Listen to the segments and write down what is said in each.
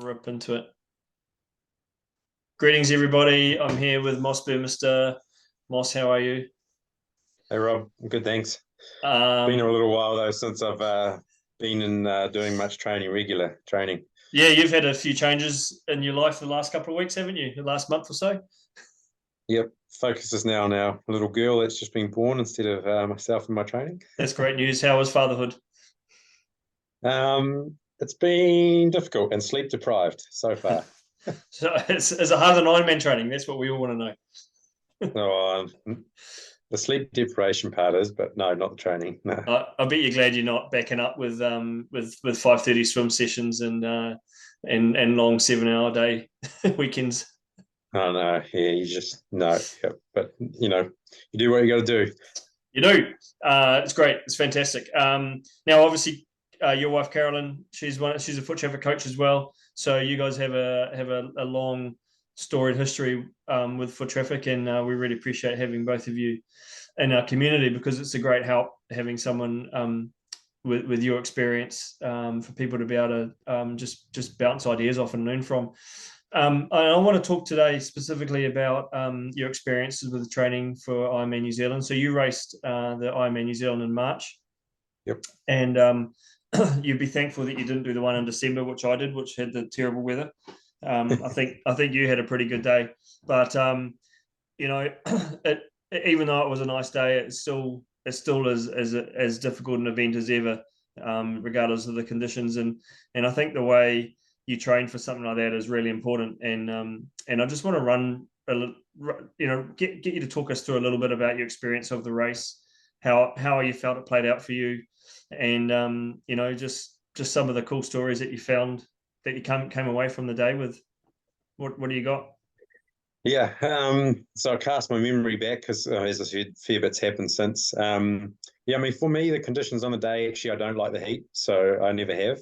Rip into it. Greetings, everybody. I'm here with Moss Burmester. Moss, how are you? Hey Rob, good, thanks. Been a Um, little while though since I've been in doing much training, regular training. yeah, you've had a few changes in your life the last couple of weeks, haven't you? The last month or so. Yep, focus is now on our little girl that's just been born instead of myself and my training. That's great news. How was fatherhood? It's been difficult and sleep deprived so far. So it's a harder than Ironman training. That's what we all want to know. So, the sleep deprivation part is, but no, not the training. No, I bet you're glad you're not backing up with 5:30 swim sessions and long 7 hour day weekends. I don't know. Yeah, you just no. Yep. But you do what you got to do. You do. It's great. It's fantastic. Now, obviously, your wife Carolyn, she's a foot traffic coach as well. So you guys have a long storied history with foot traffic, and we really appreciate having both of you in our community because it's a great help having someone with your experience for people to be able to just bounce ideas off and learn from. I want to talk today specifically about your experiences with the training for Ironman New Zealand. So you raced the Ironman New Zealand in March, Yep. and you'd be thankful that you didn't do the one in December, which I did, which had the terrible weather. I think you had a pretty good day, but you know, it, even though it was a nice day, it's still as difficult an event as ever, regardless of the conditions. And I think the way you train for something like that is really important. And I just want to get you to talk us through a little bit about your experience of the race, how you felt it played out for you, and just some of the cool stories that you found that you came away from the day with. What do you got? Yeah, so I cast my memory back because, as I said, fair bits happened since. Yeah, I mean, for me, the conditions on the day, actually, I don't like the heat, so I never have.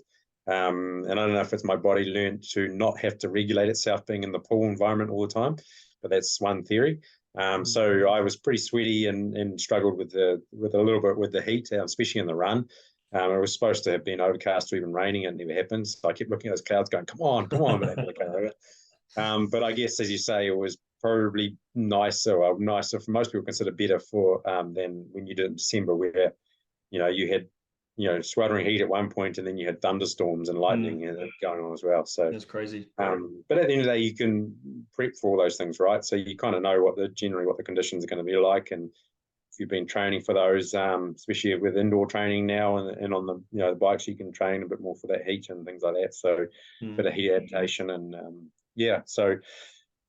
And I don't know if it's my body learned to not have to regulate itself being in the pool environment all the time, but that's one theory. So I was pretty sweaty and struggled with a little bit with the heat, especially in the run. It was supposed to have been overcast or even raining, and it never happened. So I kept looking at those clouds, going, come on," but they never came over. But I guess, as you say, it was probably nicer for most people, consider better for than when you did in December, where you had sweltering heat at one point, and then you had thunderstorms and lightning going on as well. So, That's crazy. but at the end of the day, you can prep for all those things, right? So you kind of know generally what the conditions are going to be like, and if you've been training for those, especially with indoor training now, and on the bikes, you can train a bit more for that heat and things like that. So, a bit of heat adaptation and yeah. So,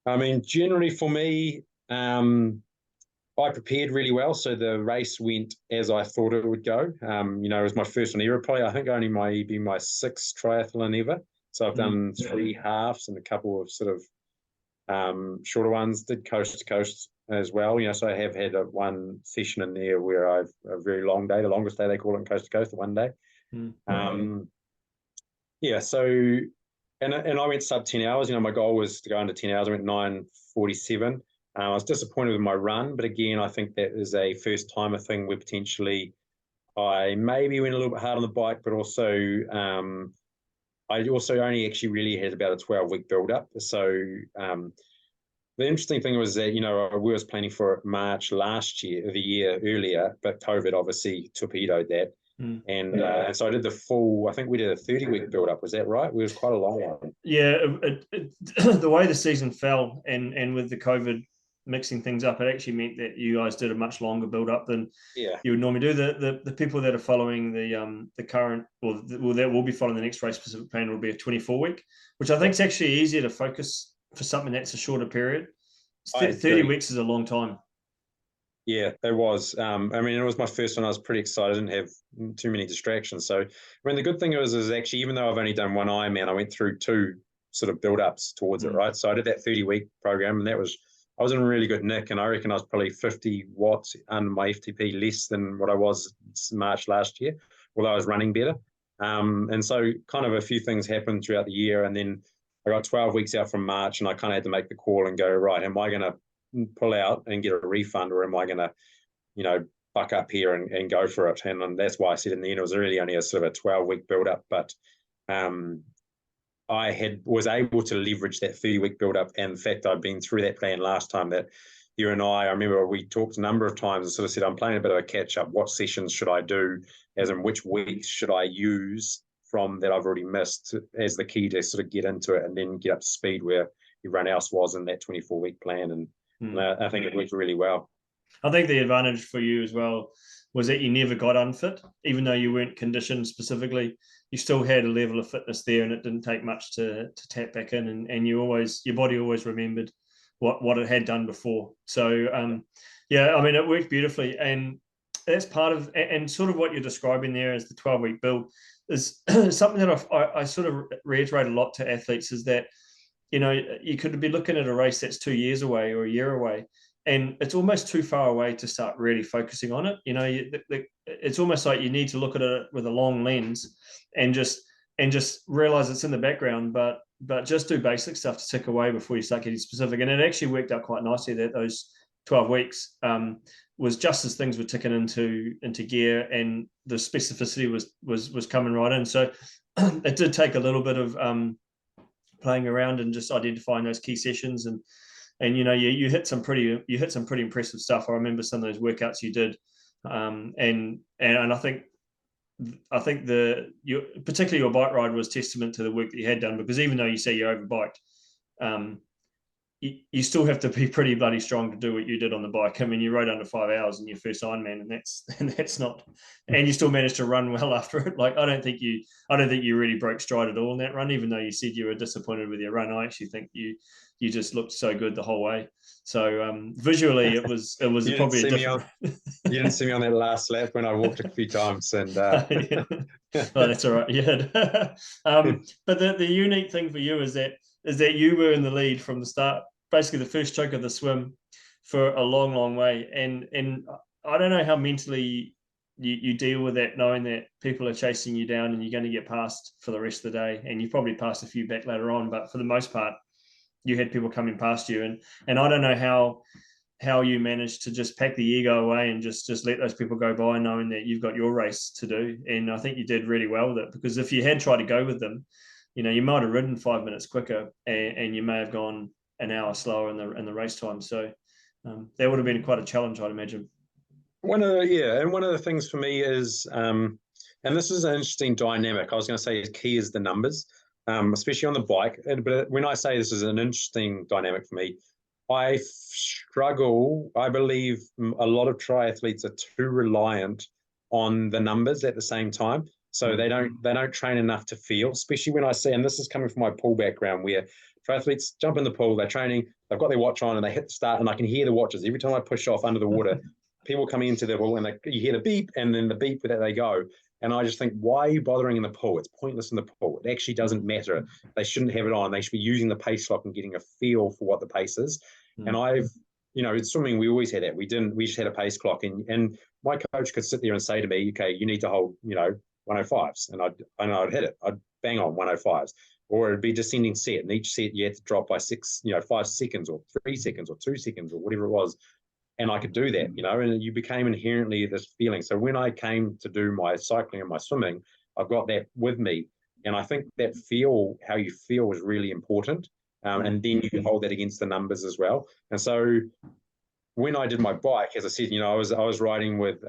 I mean, generally for me, I prepared really well. So the race went as I thought it would go. It was my first one ever. Probably, I think only be my sixth triathlon ever. So I've done three halves and a couple of sort of shorter ones. Did coast to coast as well. So I have had one session in there where I've a very long day, the longest day they call it in coast to coast, the one day. Yeah. So and I went sub 10 hours. My goal was to go under 10 hours. I went 9:47. I was disappointed with my run, but again, I think that is a first timer thing where potentially I maybe went a little bit hard on the bike, but also I also only actually really had about a 12-week build up. So the interesting thing was that we was planning for March last year, the year earlier, but COVID obviously torpedoed that. And so I did the full. I think we did a 30-week build up. Was that right? It was quite a long one. Yeah, the way the season fell and with the COVID mixing things up, it actually meant that you guys did a much longer build up than Yeah. you would normally do. The people that are following the current that will be following the next race specific plan will be a 24-week, which I think is actually easier to focus for something that's a shorter period. I 30 agree. weeks is a long time. Yeah, it was. I mean, it was my first one. I was pretty excited. I didn't have too many distractions. So, I mean, the good thing is actually, even though I've only done one Ironman, I went through two sort of build ups towards it, right? So I did that 30-week program, and I was in really good nick, and I reckon I was probably 50 watts under my FTP less than what I was March last year, although I was running better. And so kind of a few things happened throughout the year, and then I got 12 weeks out from March, and I kind of had to make the call and go, right, am I going to pull out and get a refund, or am I going to, buck up here and go for it? And that's why I said in the end it was really only a sort of a 12-week build up. But I was able to leverage that 30-week build up. And in fact, I've been through that plan last time that you and I remember we talked a number of times and sort of said, I'm playing a bit of a catch up. What sessions should I do? As in which weeks should I use from that I've already missed as the key to sort of get into it and then get up to speed where everyone else was in that 24-week plan. And I think it worked really well. I think the advantage for you as well was that you never got unfit, even though you weren't conditioned specifically. You still had a level of fitness there, and it didn't take much to tap back in. And your body always remembered what it had done before. So yeah, I mean, it worked beautifully, and that's part of, and sort of what you're describing there as the 12-week build is something that I sort of reiterate a lot to athletes, is that, you know, you could be looking at a race that's 2 years away or a year away, and it's almost too far away to start really focusing on it. You know, it's almost like you need to look at it with a long lens and just realize it's in the background, but just do basic stuff to tick away before you start getting specific. And it actually worked out quite nicely that those 12 weeks was just as things were ticking into gear, and the specificity was coming right in. So it did take a little bit of playing around and just identifying those key sessions, and you know, you hit some pretty impressive stuff. I remember some of those workouts you did, and I think particularly your bike ride was testament to the work that you had done, because even though you say you overbiked, you still have to be pretty bloody strong to do what you did on the bike. I mean, you rode under 5 hours in your first Ironman, and that's not, and you still managed to run well after it. Like, I don't think you really broke stride at all in that run, even though you said you were disappointed with your run. I actually think you just looked so good the whole way. So visually, it was probably a different. You didn't see me on that last lap when I walked a few times, and yeah. Oh, that's all right. Yeah. But the unique thing for you is that you were in the lead from the start, basically the first chunk of the swim, for a long, long way. And I don't know how mentally you deal with that, knowing that people are chasing you down and you're going to get past for the rest of the day. And you probably passed a few back later on, but for the most part, you had people coming past you. And I don't know how you managed to just pack the ego away and just let those people go by, knowing that you've got your race to do. And I think you did really well with it, because if you had tried to go with them, you know, you might have ridden 5 minutes quicker, and you may have gone an hour slower in the race time. So that would have been quite a challenge, I'd imagine. One of the things for me is, and this is an interesting dynamic. I was going to say key is the numbers, especially on the bike. But when I say this is an interesting dynamic for me, I struggle. I believe a lot of triathletes are too reliant on the numbers at the same time. So they don't train enough to feel, especially when I see, and this is coming from my pool background, where triathletes jump in the pool, they're training, they've got their watch on, and they hit the start, and I can hear the watches every time I push off under the water. People coming into the pool, and you hear the beep, and then the beep that they go. And I just think, why are you bothering in the pool? It's pointless in the pool. It actually doesn't matter. They shouldn't have it on. They should be using the pace clock and getting a feel for what the pace is. And in swimming, we always had that. We just had a pace clock, and my coach could sit there and say to me, okay, you need to hold, 105s, and I'd hit it. I'd bang on 105s, or it'd be descending set, and each set you had to drop by 5 seconds or 3 seconds or 2 seconds or whatever it was, and I could do that, and you became inherently this feeling. So when I came to do my cycling and my swimming, I've got that with me, and I think that how you feel is really important, and then you can hold that against the numbers as well. And so when I did my bike, as I said, I was riding with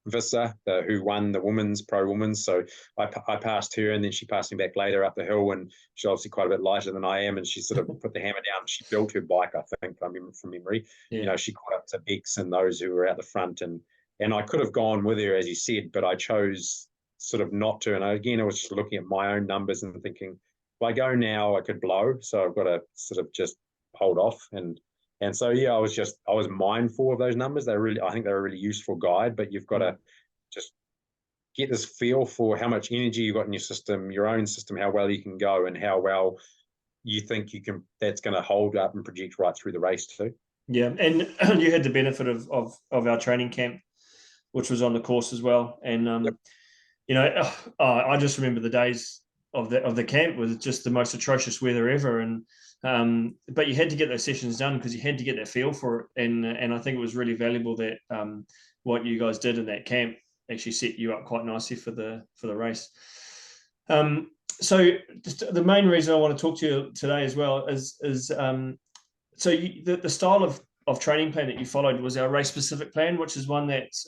Vissa, who won the pro women's. So I passed her, and then she passed me back later up the hill, and she's obviously quite a bit lighter than I am, and she sort of put the hammer down. She built her bike, I think, from memory. Yeah. She caught up to Bex and those who were out the front, and I could have gone with her, as you said, but I chose sort of not to. And again, I was just looking at my own numbers and thinking, if I go now, I could blow. So I've got to sort of just hold off. And so, yeah, I was mindful of those numbers. I think they're a really useful guide, but you've got to just get this feel for how much energy you've got in your system, your own system, how well you can go, and how well you think that's going to hold up and project right through the race too. Yeah. And you had the benefit of our training camp, which was on the course as well. And, I just remember the days of the camp with just the most atrocious weather ever. And, but you had to get those sessions done because you had to get that feel for it, and I think it was really valuable that what you guys did in that camp actually set you up quite nicely for the race. so the main reason I want to talk to you today as well is so the style of training plan that you followed was our race specific plan, which is one that's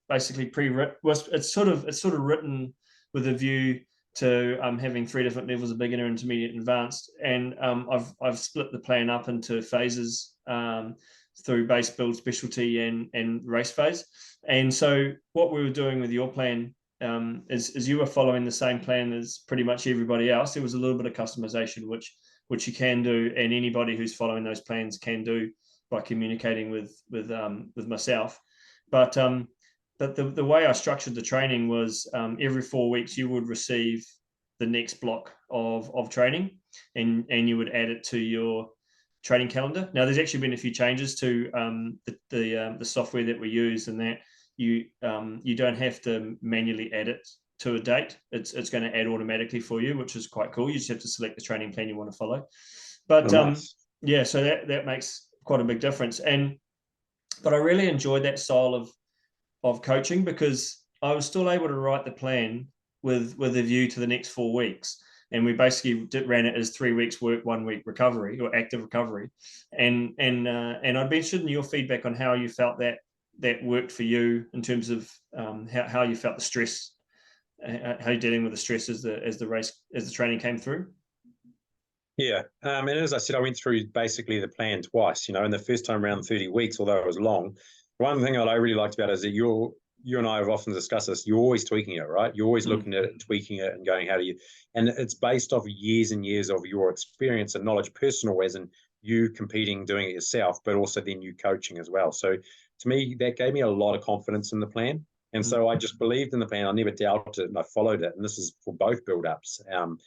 basically pre-written. It's sort of written with a view to having 3 different levels of beginner, intermediate, and advanced. And I've split the plan up into phases through base, build, specialty, and race phase. And so what we were doing with your plan is you were following the same plan as pretty much everybody else. There was a little bit of customization, which you can do, and anybody who's following those plans can do by communicating with myself. But the way I structured the training was every 4 weeks you would receive the next block of training, and you would add it to your training calendar. Now, there's actually been a few changes to the software that we use, and that you don't have to manually add it to a date. It's going to add automatically for you, which is quite cool. You just have to select the training plan you want to follow. But nice. Yeah, so that makes quite a big difference. But I really enjoyed that style of coaching, because I was still able to write the plan with a view to the next 4 weeks. And we basically ran it as 3 weeks work, 1 week recovery, or active recovery. And I'd be interested in your feedback on how you felt that worked for you, in terms of how you felt the stress, how you're dealing with the stress as the training came through. Yeah, and as I said, I went through basically the plan twice. And the first time around 30 weeks, although it was long, one thing that I really liked about it is that you and I have often discussed this. You're always tweaking it, right? You're always looking at it, tweaking it, and going, how do you? And it's based off years and years of your experience and knowledge, personal, as in you competing, doing it yourself, but also then you coaching as well. So to me, that gave me a lot of confidence in the plan. And so I just believed in the plan. I never doubted it, and I followed it. And this is for both build-ups. And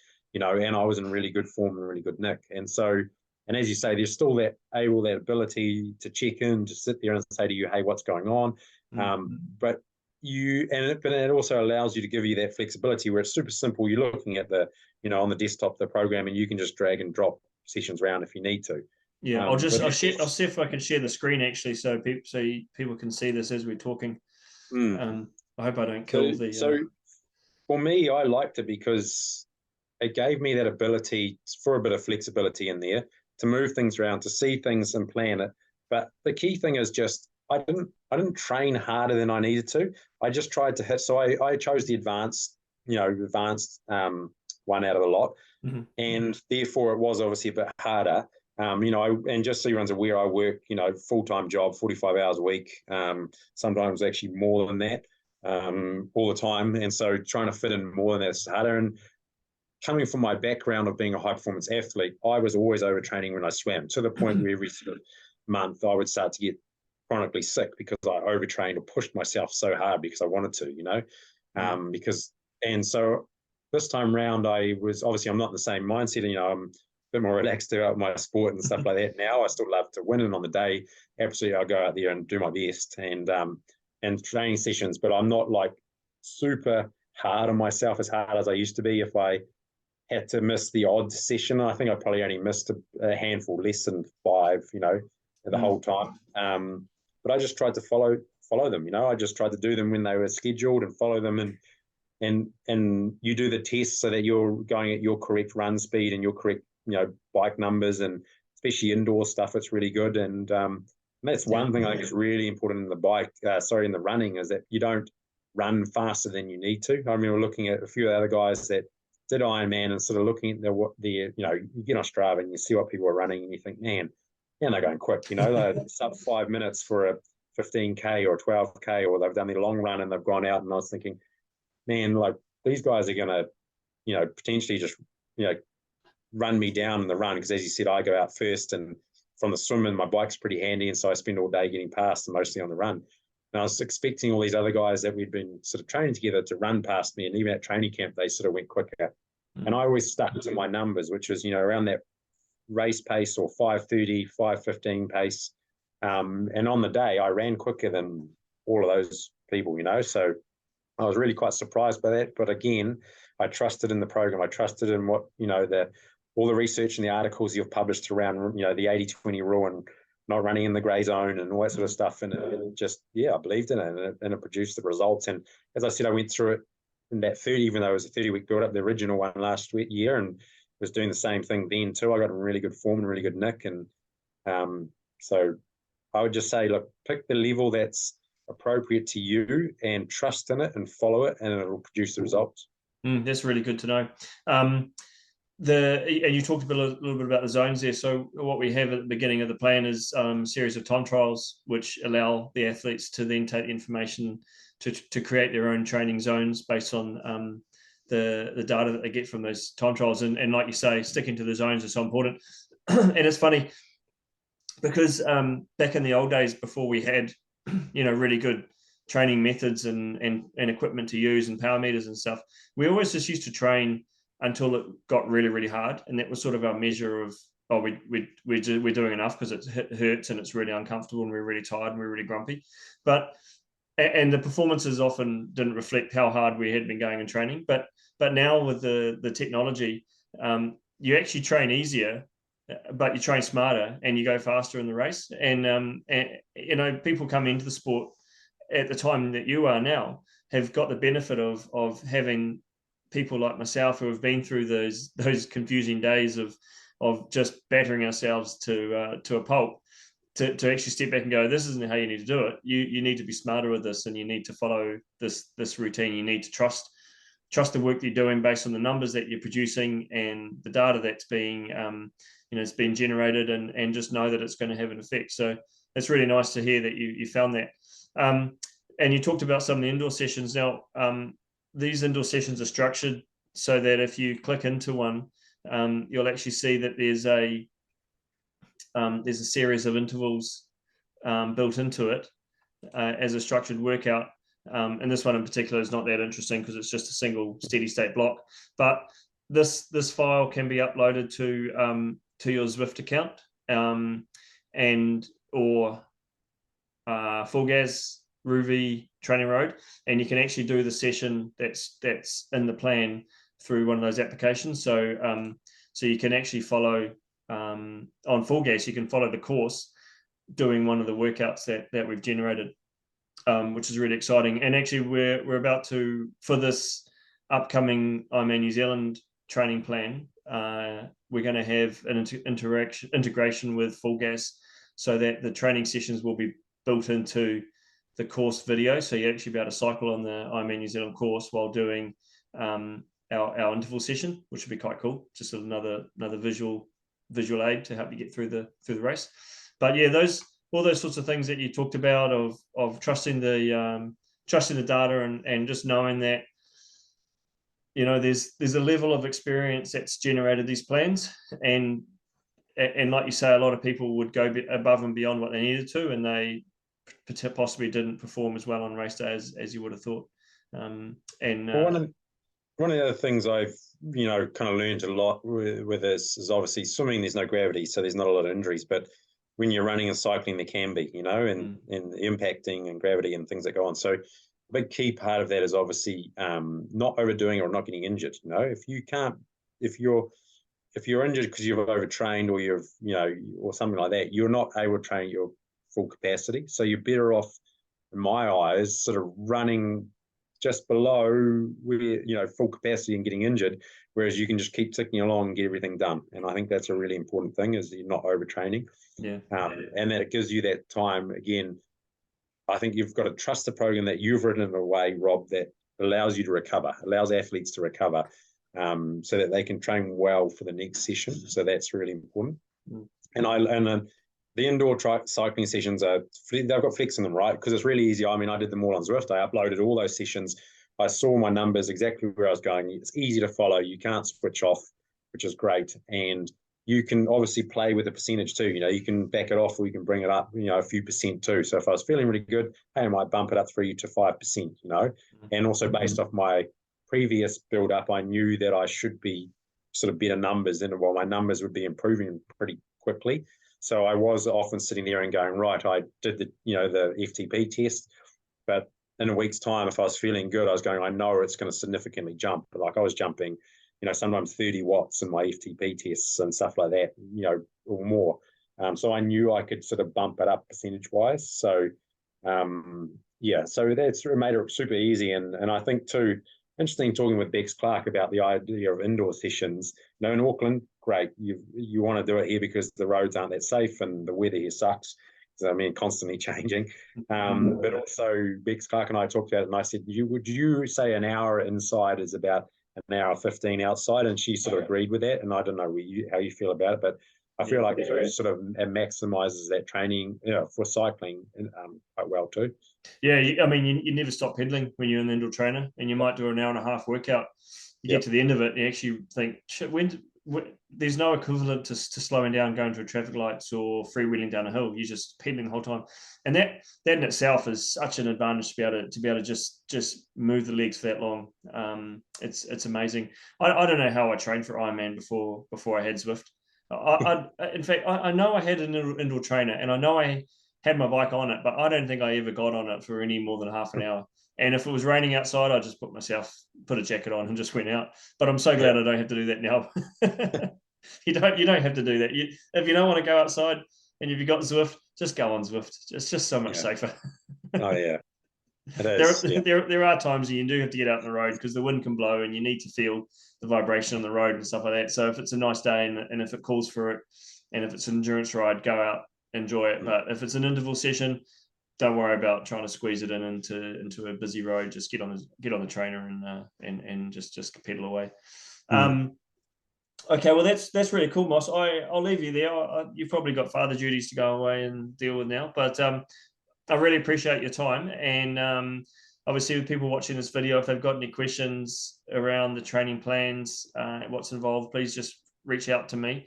I was in really good form and really good nick. And so, and as you say, there's still that ability to check in, to sit there and say to you, hey, what's going on? But it also allows you to give you that flexibility where it's super simple. You're looking at on the desktop, the program, and you can just drag and drop sessions around if you need to. Yeah, I'll see if I can share the screen actually, so people can see this as we're talking. I hope I don't kill the. So for me, I liked it because it gave me that ability for a bit of flexibility in there to move things around, to see things and plan it. But the key thing is just I didn't train harder than I needed to. I just tried to hit. So I chose the advanced one out of the lot, and therefore it was obviously a bit harder. And just so everyone's aware, I work, full-time job, 45 hours a week, sometimes actually more than that, all the time. And so trying to fit in more than that's harder. And coming from my background of being a high-performance athlete, I was always overtraining when I swam, to the point where every sort of month I would start to get chronically sick because I overtrained or pushed myself so hard because I wanted to, and so this time round, I was obviously, I'm not in the same mindset, I'm a bit more relaxed about my sport and stuff like that now. I still love to win, and on the day, absolutely, I'll go out there and do my best and training sessions, but I'm not like super hard on myself as hard as I used to be. If I had to miss the odd session, I think I probably only missed a handful, less than 5, the whole time. But I just tried to follow them, I just tried to do them when they were scheduled and follow them, and you do the tests so that you're going at your correct run speed and your correct, bike numbers, and especially indoor stuff. It's really good. And that's one thing I think is really important in the running, is that you don't run faster than you need to. I remember looking at a few other guys that did Ironman and sort of looking at you get on Strava and you see what people are running and you think, man, they're going quick, they're sub 5 minutes for a 15K or a 12K, or they've done their long run and they've gone out, and I was thinking, man, like these guys are going to, potentially just, run me down in the run, because as you said, I go out first, and from the swim, and my bike's pretty handy, and so I spend all day getting past, and mostly on the run. And I was expecting all these other guys that we'd been sort of training together to run past me, and even at training camp, they sort of went quicker. And I always stuck to my numbers, which was, around that race pace, or 5:30, 5:15 pace. And on the day, I ran quicker than all of those people, so I was really quite surprised by that. But again, I trusted in the program. I trusted in what, all the research and the articles you've published around, the 80-20 rule and not running in the grey zone and all that sort of stuff. And it just, I believed in it, and it produced the results. And as I said, I went through it in that 30, even though it was a 30-week build up, the original one last year, and was doing the same thing then too. I got in really good form and really good nick. And so I would just say, look, pick the level that's appropriate to you and trust in it and follow it, and it will produce the results. That's really good to know. And you talked a little bit about the zones there. So what we have at the beginning of the plan is a series of time trials, which allow the athletes to then take the information to create their own training zones based on the data that they get from those time trials. And like you say, sticking to the zones is so important. And it's funny because back in the old days, before we had, really good training methods and equipment to use and power meters and stuff, we always just used to train until it got really, really hard. And that was sort of our measure of, we're doing enough because it hurts and it's really uncomfortable and we're really tired and we're really grumpy. And the performances often didn't reflect how hard we had been going and training. But now with the technology, you actually train easier, but you train smarter and you go faster in the race. And people come into the sport at the time that you are now have got the benefit of having people like myself who have been through those confusing days of just battering ourselves to a pulp, to actually step back and go, this isn't how you need to do it. You need to be smarter with this, and you need to follow this routine. You need to trust the work that you're doing based on the numbers that you're producing and the data that's being it's been generated, and just know that it's going to have an effect. So it's really nice to hear that you found that. And you talked about some of the indoor sessions. Now, these indoor sessions are structured so that if you click into one, you'll actually see that there's a series of intervals built into it as a structured workout. And this one in particular is not that interesting because it's just a single steady state block. But this file can be uploaded to your Zwift account or Fullgas, Ruby, Training Road, and you can actually do the session that's in the plan through one of those applications. So you can actually follow on Fullgas, you can follow the course doing one of the workouts that we've generated, which is really exciting. And actually, we're about to, for this upcoming IMNZ New Zealand training plan, we're going to have an integration with Fullgas, so that the training sessions will be built into the course video. So you actually be able to cycle on the IMNZ New Zealand course while doing our interval session, which would be quite cool. Just another visual aid to help you get through the race. But yeah, all those sorts of things that you talked about of trusting the data and just knowing that there's a level of experience that's generated these plans, and like you say, a lot of people would go above and beyond what they needed to, and they possibly didn't perform as well on race day as you would have thought. One of the other things I've kind of learned a lot with this is obviously swimming. There's no gravity, so there's not a lot of injuries. But when you're running and cycling, there can be, and impacting and gravity and things that go on. So a big key part of that is obviously not overdoing or not getting injured. If you're injured because you've overtrained or you've or something like that, you're not able to train your full capacity. So you're better off, in my eyes, sort of running just below where full capacity and getting injured, whereas you can just keep ticking along and get everything done. And I think that's a really important thing, is you're not overtraining. Yeah. And that it gives you that time. Again, I think you've got to trust the program that you've written in a way, Rob, that allows you to recover, allows athletes to recover, so that they can train well for the next session. So that's really important. And the indoor cycling sessions they've got flex in them, right? Because it's really easy. I mean, I did them all on Zwift. I uploaded all those sessions. I saw my numbers, exactly where I was going. It's easy to follow. You can't switch off, which is great. And you can obviously play with the percentage too. You can back it off, or you can bring it up, a few percent too. So if I was feeling really good, hey, I might bump it up 3 to 5%, And also based off my previous build up, I knew that I should be sort of better numbers, and my numbers would be improving pretty quickly. So I was often sitting there and going, right, I did the FTP test, but in a week's time, if I was feeling good, I was going, I know it's going to significantly jump. But like I was jumping, sometimes 30 watts in my FTP tests and stuff like that, or more. So I knew I could sort of bump it up percentage wise. So so that's made it super easy. And I think too, interesting talking with Bex Clark about the idea of indoor sessions. You know, in Auckland, great. You want to do it here because the roads aren't that safe and the weather here sucks. I mean, constantly changing. But also, Bex Clark and I talked about it, and I said, would you say an hour inside is about an hour 15 outside? And she sort of agreed with that. And I don't know how you feel about it, but I feel like it sort of maximizes that training, you know, for cycling quite well too. Yeah, I mean, you never stop pedaling when you're an indoor trainer, and you might do an hour and a half workout. You get to the end of it, and you actually think, shit, there's no equivalent to slowing down, going through traffic lights, or freewheeling down a hill. You're just pedaling the whole time, and that in itself is such an advantage to be able to just move the legs for that long. It's amazing. I don't know how I trained for Ironman before I had Zwift. In fact, I know I had an indoor trainer, and I know I had my bike on it, but I don't think I ever got on it for any more than half an hour. And if it was raining outside, I just put a jacket on and just went out. But I'm so glad I don't have to do that now. You don't have to do that. If you don't want to go outside and if you got Zwift, just go on Zwift. It's just so much safer. Oh yeah. It is, there are times you do have to get out on the road because the wind can blow and you need to feel the vibration on the road and stuff like that. So if it's a nice day and if it calls for it, and if it's an endurance ride, go out, enjoy it. But if it's an interval session, don't worry about trying to squeeze it into a busy road. Just get on the trainer and just pedal away. Okay, well that's really cool, Moss. I'll leave you there. You've probably got father duties to go away and deal with now, but I really appreciate your time. And obviously, with people watching this video, if they've got any questions around the training plans, what's involved, please just reach out to me.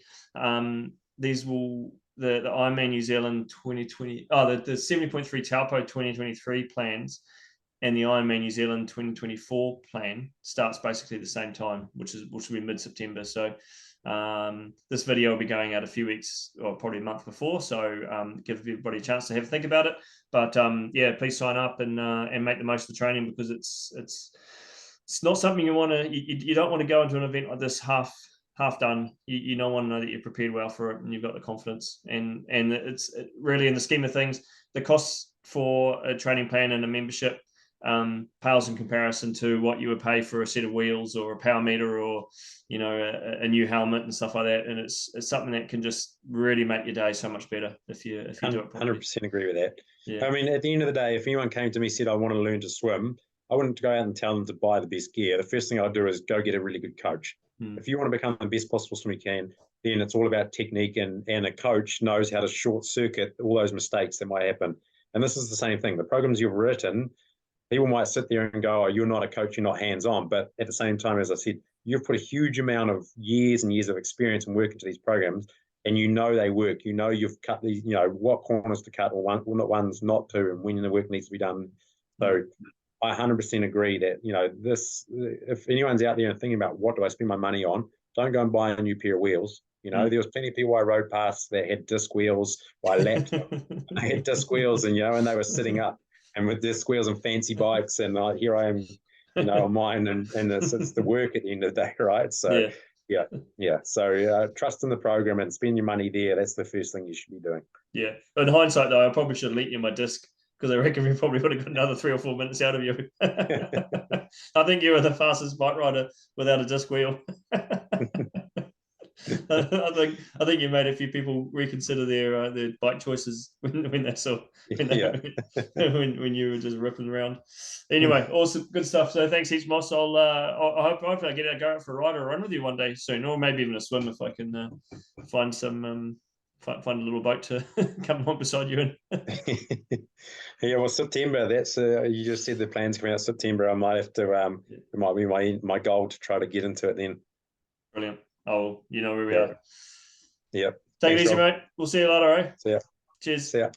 The Ironman New Zealand 2020, the 70.3 Taupo 2023 plans and the Ironman New Zealand 2024 plan starts basically the same time, which will be mid-September. So this video will be going out a few weeks or probably a month before. So give everybody a chance to have a think about it. But yeah, please sign up and make the most of the training, because it's not something you want to. You don't want to go into an event like this half done. You don't want to know that you're prepared well for it and you've got the confidence. And it's really, in the scheme of things, the costs for a training plan and a membership pales in comparison to what you would pay for a set of wheels or a power meter or a new helmet and stuff like that. And it's something that can just really make your day so much better if you do it properly. 100% agree with that. Yeah. I mean, at the end of the day, if anyone came to me and said I want to learn to swim, I wouldn't go out and tell them to buy the best gear. The first thing I'd do is go get a really good coach. If you want to become the best possible swimmer you can, then it's all about technique, and a coach knows how to short circuit all those mistakes that might happen. And this is the same thing. The programs you've written, people might sit there and go, oh, you're not a coach, you're not hands-on. But at the same time, as I said, you've put a huge amount of years and years of experience and work into these programs, and you know they work. You know you've cut these, what corners to cut or what ones not to, and when the work needs to be done. So I 100% agree that, if anyone's out there and thinking about what do I spend my money on, don't go and buy a new pair of wheels. There was plenty of people I rode past that had disc wheels, or I lapped them. I had disc wheels, and they were sitting up and with disc wheels and fancy bikes, and here I am, on mine, and it's the work at the end of the day, right? So yeah. So trust in the program and spend your money there. That's the first thing you should be doing. Yeah. In hindsight, though, I probably should have lent you my disc, because I reckon we probably would have got another 3 or 4 minutes out of you. I think you were the fastest bike rider without a disc wheel. I think you made a few people reconsider their bike choices when they saw when you were just ripping around. Anyway, awesome, good stuff. So thanks heaps, Moss. Hopefully I go out for a ride or a run with you one day soon, or maybe even a swim if I can find some. Find a little boat to come along beside you in. Yeah, well, September, that's you just said the plans coming out September. I might have to it might be my goal to try to get into it then. Brilliant. Oh, you know where we are. Yep. Take it easy, mate. We'll see you later, eh? See ya. Cheers. See ya.